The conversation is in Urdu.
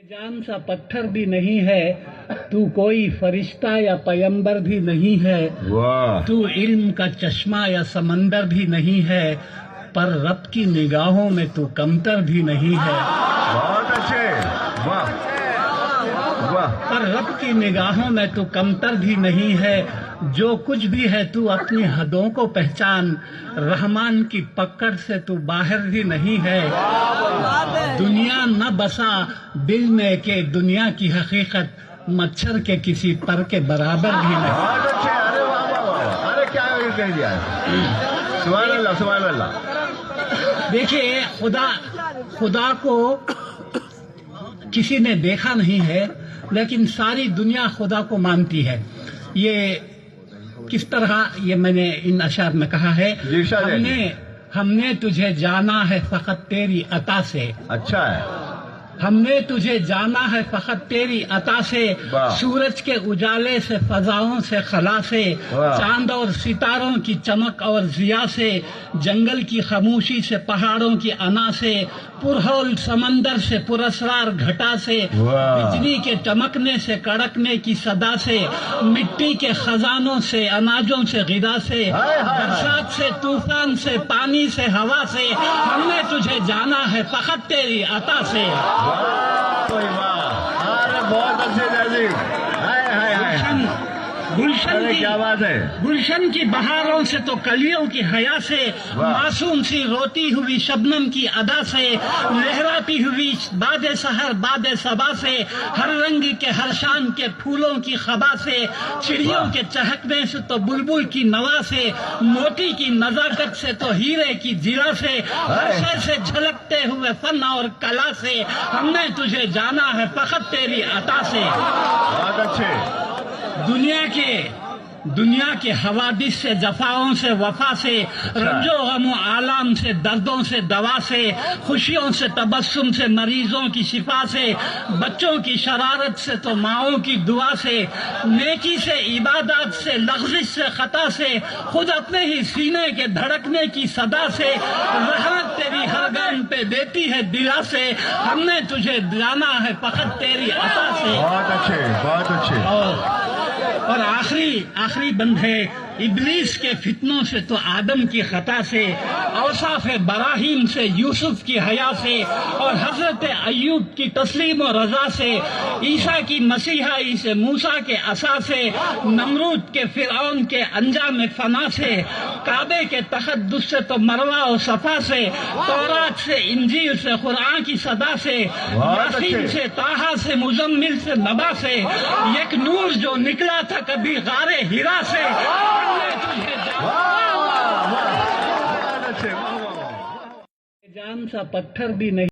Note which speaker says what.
Speaker 1: جان سا پتھر بھی نہیں ہے، تو کوئی فرشتہ یا پیمبر بھی نہیں ہے، تو علم کا چشمہ یا سمندر بھی نہیں ہے، پر رب کی نگاہوں میں تو کمتر بھی نہیں ہے۔
Speaker 2: بہت اچھے، واہ واہ۔
Speaker 1: پر رب کی نگاہوں میں تو کمتر بھی نہیں ہے، جو کچھ بھی ہے تو اپنی حدوں کو پہچان، رحمان کی پکڑ سے تو باہر بھی نہیں ہے۔ دنیا نہ بسا دل میں کہ دنیا کی حقیقت مچھر کے کسی پر کے برابر بھی نہیں۔
Speaker 2: بہت اچھے، ارے واہ واہ واہ، ارے کیا کہہ دیا ہے، سبحان اللہ سبحان اللہ۔
Speaker 1: دیکھیے، خدا کو کسی نے دیکھا نہیں ہے، لیکن ساری دنیا خدا کو مانتی ہے۔ یہ کس طرح، یہ میں نے ان اشعار میں کہا ہے، ہم نے تجھے جانا ہے فقط تیری عطا سے،
Speaker 2: اچھا ہے،
Speaker 1: ہم نے تجھے جانا ہے فقط تیری عطا سے، سورج کے اجالے سے، فضاؤں سے، خلا سے، چاند اور ستاروں کی چمک اور ضیاء سے، جنگل کی خاموشی سے، پہاڑوں کی انا سے، پرہول سمندر سے، پراسرار گھٹا سے، بجلی کے چمکنے سے، کڑکنے کی صدا سے، مٹی کے خزانوں سے، اناجوں سے، غذا سے، برسات سے، طوفان سے، پانی سے، ہوا سے، ہم نے تجھے جانا ہے فقط تیری عطا سے۔
Speaker 2: بہت اچھے جی، کیا بات ہے۔
Speaker 1: گلشن کی بہاروں سے تو کلیوں کی حیا سے، معصوم سی روتی ہوئی شبنم کی ادا سے، لہراتی ہوئی باد سحر باد صبا سے، ہر رنگ کے ہر شان کے پھولوں کی خبا سے، چڑیوں کے چہکنے سے تو بلبل کی نوا سے، موتی کی نزاکت سے تو ہیرے کی زرہ سے، ہر شے سے جھلکتے ہوئے فن اور کلا سے، ہم نے تجھے جانا ہے فقط تیری عطا سے۔
Speaker 2: بہت اچھے۔
Speaker 1: دنیا کے حوادث سے، جفاؤں سے، وفا سے، رنج و غم و آلام سے، دردوں سے، دوا سے، خوشیوں سے، تبسم سے، مریضوں کی شفا سے، بچوں کی شرارت سے تو ماؤں کی دعا سے، نیکی سے، عبادات سے، لغزش سے، خطا سے، خود اپنے ہی سینے کے دھڑکنے کی صدا سے، رحمت تیری ہر گام پہ دیتی ہے دلا سے، ہم نے تجھے جانا ہے فقط تیری عطا سے۔
Speaker 2: بہت اچھے، بہت اچھے۔
Speaker 1: اور آخری بند ہے، ابلیس کے فتنوں سے تو آدم کی خطا سے، اوصاف براہیم سے، یوسف کی حیا سے، اور حضرت ایوب کی تسلیم و رضا سے، عیسیٰ کی مسیحائی سے، موسیٰ کے عصا سے، نمرود کے فرعون کے انجام فنا سے، کعبے کے تقدس سے تو مروہ و صفا سے، تورات سے، انجیل سے، قرآن کی صدا سے، یاسین سے، طٰہٰ سے، مزمل سے، نبا سے، ایک نور جو نکلا تھا کبھی غار ہرا سے، جان سا پتھر بھی نہیں